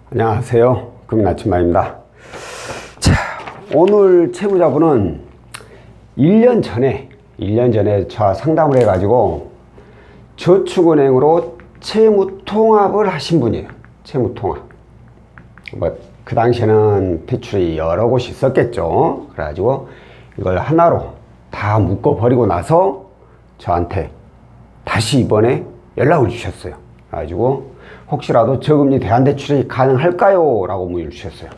안녕하세요. 금나침반입니다. 자, 오늘 채무자분은 1년 전에 저 상담을 해가지고 저축은행으로 채무통합을 하신 분이에요. 채무통합. 그 당시에는 대출이 여러 곳이 있었겠죠. 그래가지고 이걸 하나로 다 묶어버리고 나서 저한테 다시 이번에 연락을 주셨어요. 그래가지고 혹시라도 저금리 대안대출이 가능할까요? 라고 문의를 주셨어요.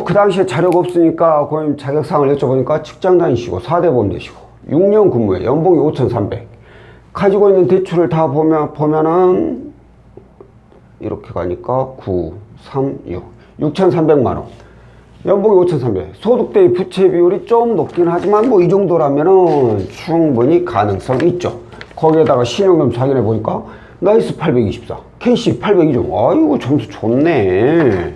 그 당시에 자료가 없으니까 고객님 자격사항을 여쭤보니까 직장 다니시고 4대 보험 내시고 6년 근무에 연봉이 5,300 가지고 있는 대출을 다 보면은 이렇게 가니까 9, 3, 6 6,300만원 연봉이 5,300 소득 대비 부채 비율이 좀 높긴 하지만 이 정도라면은 충분히 가능성이 있죠. 거기에다가 신용점 확인해 보니까 나이스 824 KC 800이죠. 아이고 점수 좋네.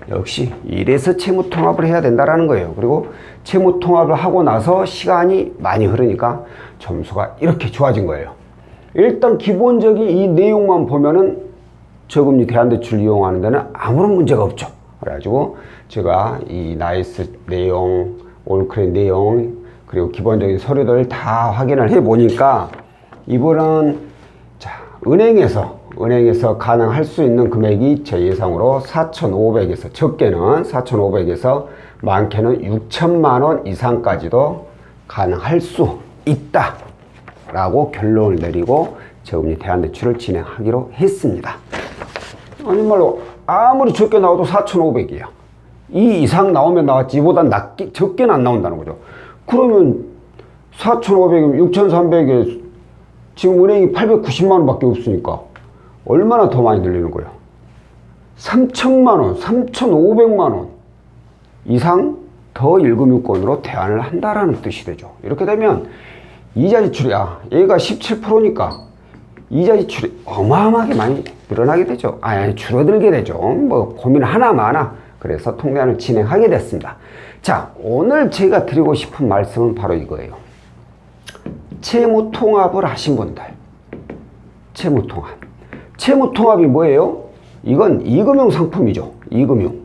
역시 이래서 채무통합을 해야 된다라는 거예요. 그리고 채무통합을 하고 나서 시간이 많이 흐르니까 점수가 이렇게 좋아진 거예요. 일단 기본적인 이 내용만 보면은 저금리 대안대출 이용하는 데는 아무런 문제가 없죠. 그래가지고 제가 이 나이스 내용, 올크레 내용, 그리고 기본적인 서류들 다 확인을 해 보니까 이분은 은행에서 가능할 수 있는 금액이 제 예상으로 4,500에서 적게는 4,500에서 많게는 6천만 원 이상까지도 가능할 수 있다 라고 결론을 내리고 저금리 대안대출을 진행하기로 했습니다. 아니 말로 아무리 적게 나와도 4,500이야. 이 이상 나오면 나왔지 이보다 적게는 안 나온다는 거죠. 그러면 4,500이면 6,300에 지금 은행이 890만 원밖에 없으니까 얼마나 더 많이 들리는 거예요? 3천만 원, 3,500만 원 이상 더 1금융권으로 대안을 한다라는 뜻이 되죠. 이렇게 되면 이자 지출이야. 얘가 17%니까 이자 지출이 어마어마하게 많이 늘어나게 되죠. 아니 줄어들게 되죠. 고민 하나마나. 그래서 통대안을 진행하게 됐습니다. 자, 오늘 제가 드리고 싶은 말씀은 바로 이거예요. 채무통합을 하신 분들, 채무통합이 뭐예요? 이건 이금융 상품이죠. 이금융.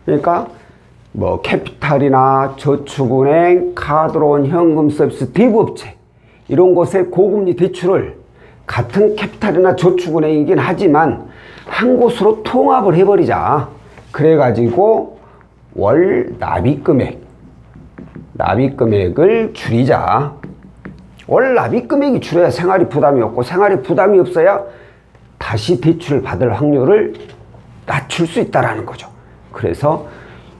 그러니까 캐피탈이나 저축은행, 카드론, 현금 서비스, 대부업체 이런 곳에 고금리 대출을 같은 캐피탈이나 저축은행이긴 하지만 한 곳으로 통합을 해버리자. 그래가지고 월 납입금액을 줄이자. 월 납입금액이 줄여야 생활이 부담이 없고 생활이 부담이 없어야 다시 대출을 받을 확률을 낮출 수 있다는 거죠. 그래서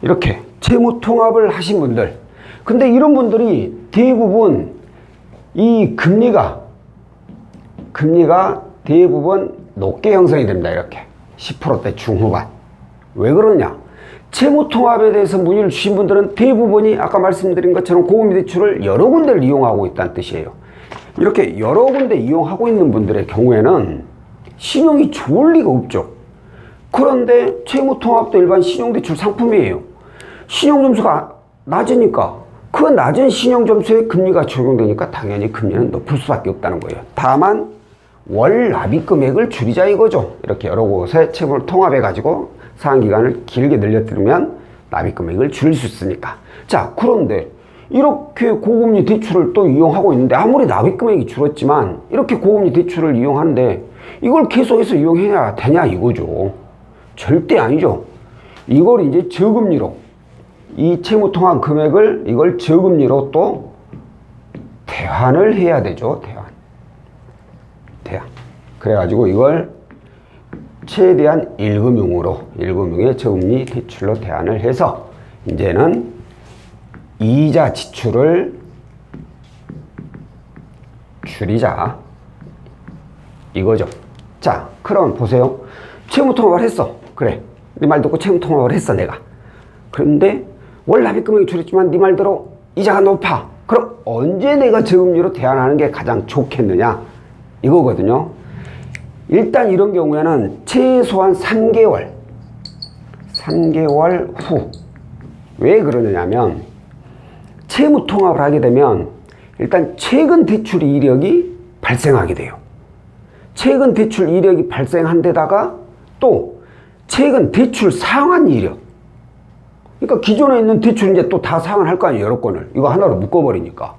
이렇게 채무통합을 하신 분들, 근데 이런 분들이 대부분 이 금리가 대부분 높게 형성이 됩니다. 이렇게 10%대 중후반. 왜 그러냐? 채무통합에 대해서 문의를 주신 분들은 대부분이 아까 말씀드린 것처럼 고금리 대출을 여러 군데를 이용하고 있다는 뜻이에요. 이렇게 여러 군데 이용하고 있는 분들의 경우에는 신용이 좋을 리가 없죠. 그런데 채무통합도 일반 신용대출 상품이에요. 신용점수가 낮으니까 그 낮은 신용점수에 금리가 적용되니까 당연히 금리는 높을 수밖에 없다는 거예요. 다만 월 납입금액을 줄이자 이거죠. 이렇게 여러 곳에 채무를 통합해가지고 상환기간을 길게 늘려드리면 납입금액을 줄일 수 있으니까. 자, 그런데 이렇게 고금리 대출을 또 이용하고 있는데 아무리 납입금액이 줄었지만 이렇게 고금리 대출을 이용하는데 이걸 계속해서 이용해야 되냐 이거죠. 절대 아니죠. 이걸 이제 저금리로 이 채무통합 금액을 이걸 저금리로 또 대환을 해야 되죠. 대환. 그래가지고 이걸 최대한 1금융의 저금리 대출로 대안을 해서 이제는 이자 지출을 줄이자 이거죠. 자, 그럼 보세요. 채무통합을 했어. 그래, 네 말 듣고 채무통합을 했어 내가. 그런데 월 납입금액이 줄였지만 네 말대로 이자가 높아. 그럼 언제 내가 저금리로 대안하는 게 가장 좋겠느냐 이거거든요. 일단 이런 경우에는 최소한 3개월 후. 왜 그러느냐면 채무통합을 하게 되면 일단 최근 대출 이력이 발생하게 돼요. 최근 대출 이력이 발생한 데다가 또 최근 대출 상환 이력. 그러니까 기존에 있는 대출 이제 또 다 상환할 거 아니에요. 여러 건을. 이거 하나로 묶어버리니까.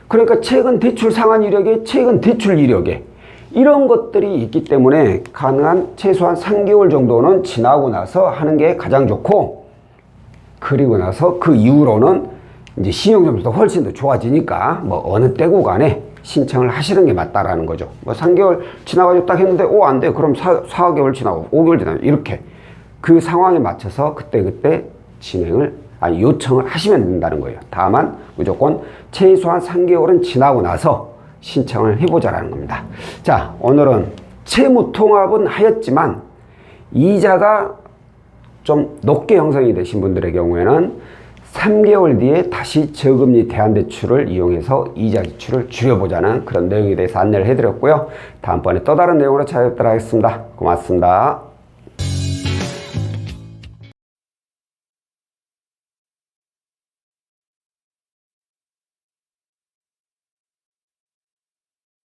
그러니까 최근 대출 상환 이력에 최근 대출 이력에 이런 것들이 있기 때문에 가능한 최소한 3개월 정도는 지나고 나서 하는 게 가장 좋고, 그리고 나서 그 이후로는 이제 신용점수도 훨씬 더 좋아지니까 뭐 어느 때고 간에 신청을 하시는 게 맞다라는 거죠. 뭐 3개월 지나가지고 딱 했는데 안 돼. 그럼 4개월 지나고 5개월 지나고 이렇게 그 상황에 맞춰서 그때그때 요청을 하시면 된다는 거예요. 다만 무조건 최소한 3개월은 지나고 나서 신청을 해보자라는 겁니다. 자, 오늘은 채무통합은 하였지만 이자가 좀 높게 형성이 되신 분들의 경우에는 3개월 뒤에 다시 저금리 대안대출을 이용해서 이자 지출을 줄여보자는 그런 내용에 대해서 안내를 해드렸고요. 다음번에 또 다른 내용으로 찾아뵙도록 하겠습니다. 고맙습니다.